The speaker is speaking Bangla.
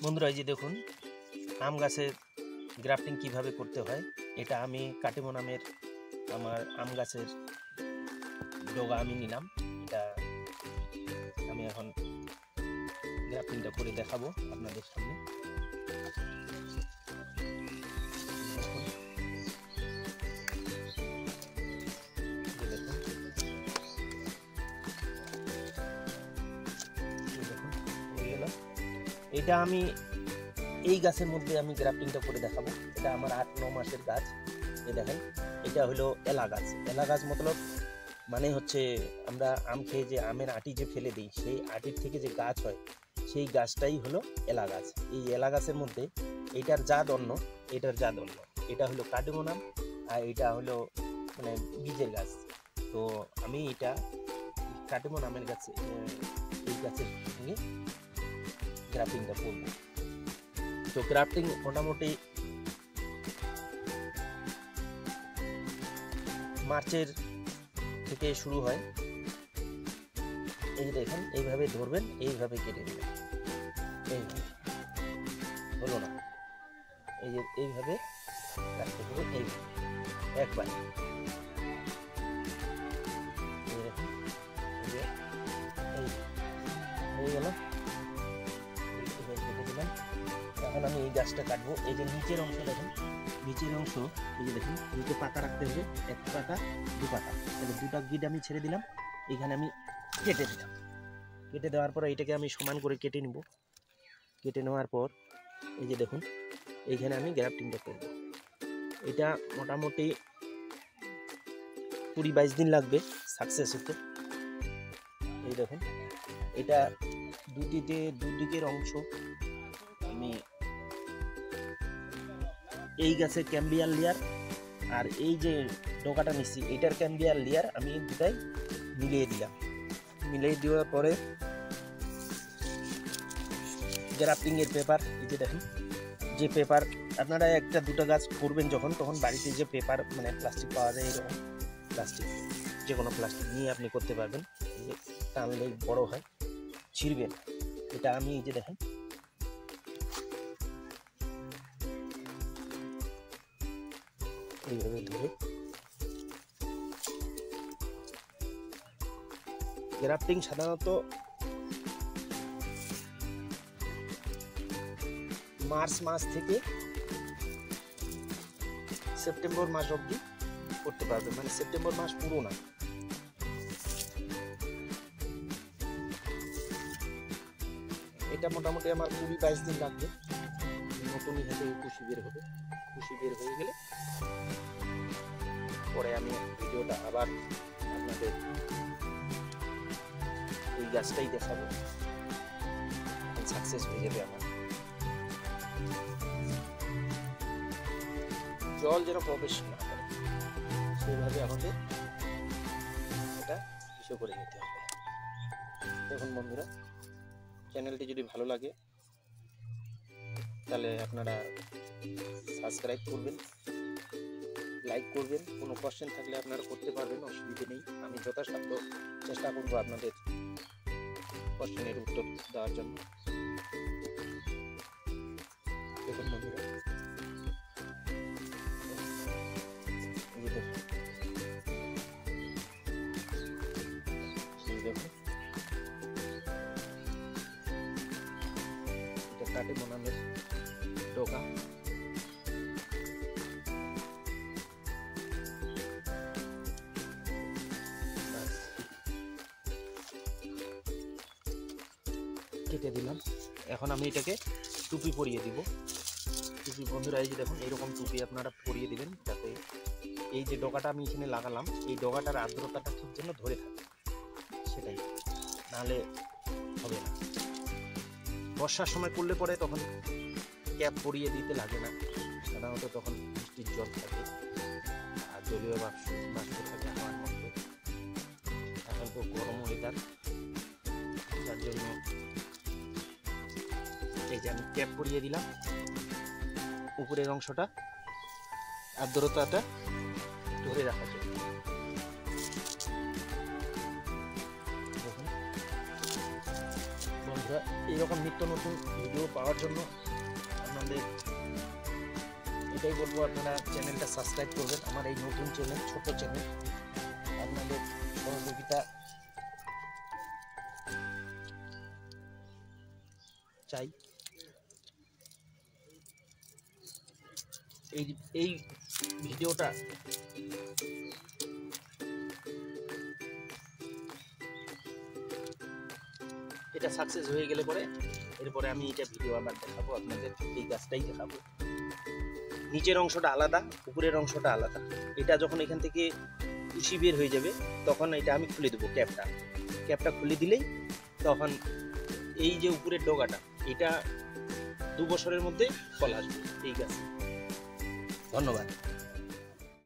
বন্ধুরা এই যে দেখুন আম গাছের গ্রাফটিং কিভাবে করতে হয়। এটা আমি কাটিমো নামের আমার আম গাছের ডগা আমি নিলাম। এটা আমি এখন গ্রাফটিংটা করে দেখাবো আপনাদের সামনে। এটা আমি এই গাছের মধ্যে আমি গ্রাফটিংটা করে দেখাবো। এটা আমার 8-9 মাসের গাছ। এই দেখেন এটা হলো এলা গাছ। এলা গাছ মতলব মানে হচ্ছে আমরা আম খেয়ে যে আমের আটি যে ফেলে দিই, সেই আটির থেকে যে গাছ হয় সেই গাছটাই হলো এলা গাছ। এই এলা গাছের মধ্যে এইটার জাত অন্য, এটার জাত অন্য। এটা হলো কাটিমোনাম আর এটা হলো মানে বীজের গাছ। তো আমি এটা কাটিমোনামের গাছে এই গাছের সঙ্গে গ্রাফটিংটা করবো। তো গ্রাফটিং মোটামুটি মার্চের থেকে শুরু হয়। এই দেখেন এইভাবে ধরবেন, এইভাবে কেটে দেবেন। এইভাবে হলো না, এই যে এইভাবে কাটতে হবে, এই একবার হয়ে গেল। কেটে দিলাম। এখন আমি এই গাছটা কাটবো। এই যে নিচের অংশ দেখেন, নিচের অংশ এই যে দেখুন নিচে পাতা রাখতে হবে, 1 পাতা 2 পাতা, তাহলে 2টা গিট আমি ছেড়ে দিলাম। এখানে আমি কেটে দিলাম। কেটে দেওয়ার পর এইটাকে আমি সমান করে কেটে নিব। কেটে নেওয়ার পর এই যে দেখুন এইখানে আমি গ্রাফটিংটা করব। এটা মোটামুটি 20-22 দিন লাগবে সাকসেস হতে। এই দেখুন এটা দুদিকের অংশ আমি এই গাছের ক্যাম্বিয়ার লেয়ার আর এই যে ডগাটা নিচ্ছি এটার ক্যাম্বিয়ার লেয়ার আমি দুটাই মিলিয়ে দিলাম। মিলিয়ে দেওয়ার পরে গ্রাফটিং এর পেপার, এই যে দেখুন যে পেপার আপনারা 1-2টা গাছ করবেন যখন, তখন বাড়িতে যে পেপার মানে প্লাস্টিক পাওয়া যায়, এরকম প্লাস্টিক যে কোনো প্লাস্টিক নিয়ে আপনি করতে পারবেন। টানলে বড় হয়, ছিঁড়বেন। এটা আমি এই যে দেখেন এইভাবে ধরে গ্রাফটিং সাধারণত মার্চ মাস থেকে সেপ্টেম্বর মাস অবধি করতে পারবে, মানে সেপ্টেম্বর মাস পুরো না। এটা মোটামুটি আমার 20-22 দিন লাগবে। নতুন হাতে কুশি বের হবে। কুশি বের হয়ে গেলে পরে আমি ভিডিওটা আবার আপনাদের এই গাছটাই দেখাবো, সাকসেস হয়ে যাবে আমার। জল যেন প্রবেশ না করে সেইভাবে আমাদের এটা ইস্যু করে নিতে হবে। দেখুন বন্ধুরা, চ্যানেলটি যদি ভালো লাগে তাহলে আপনারা সাবস্ক্রাইব করবেন, লাইক করবেন। কোনো কোশ্চেন থাকলে আপনারা করতে পারবেন, অসুবিধে নেই। আমি যথাসাধ্য চেষ্টা করবো আপনাদের কোশ্চেনের উত্তর দেওয়ার জন্য। দেখুন বন্ধুরা এটা কাটিমো নামের ডগা। কেটে দিলাম। এখন আমি এটাকে টুপি পরিয়ে দিব। টুপি বন্ধুরা এই যে দেখুন এইরকম টুপি আপনারা পরিয়ে দিবেন, যাতে এই যে ডগাটা আমি এখানে লাগালাম এই ডগাটার আর্দ্রতাটা ঠিক যেন ধরে থাকে, সেটাই, নাহলে হবে না। বর্ষার সময় করলে পরে তখন ক্যাপ পরিয়ে দিতে লাগে না, সাধারণত তখন বৃষ্টির জল থাকে আর জলীয় বাষ্প থাকে হাওয়ার মধ্যে। এখন তো গরম ওয়েদার, তার জন্য এই যে আমি ক্যাপ পরিয়ে দিলাম। উপরের অংশটা আর্দ্রতাটা ধরে রাখা যায়। দেখুন বন্ধুরা বন্ধুরা, এইরকম নিত্য নতুন ভিডিও পাওয়ার জন্য আপনাদের এটাই বলবো, আপনারা চ্যানেলটা সাবস্ক্রাইব করবেন। আমার এই নতুন চ্যানেল, ছোট চ্যানেল, আপনাদের সহযোগিতা চাই। এই ভিডিওটা এটা সাকসেস হয়ে গেলে পরে এরপরে আমি এটা ভিডিও আবার দেখাবো আপনাদের, এই গাছটাই দেখাবো। নিচের অংশটা আলাদা, উপরের অংশটা আলাদা। এটা যখন এখান থেকে কুশি বের হয়ে যাবে তখন এটা আমি খুলে দেবো, ক্যাপটা খুলে দিলেই তখন এই যে উপরের ডগাটা, এটা 2 বছরের মধ্যে ফল আসবে এই গাছ। ধন্যবাদ।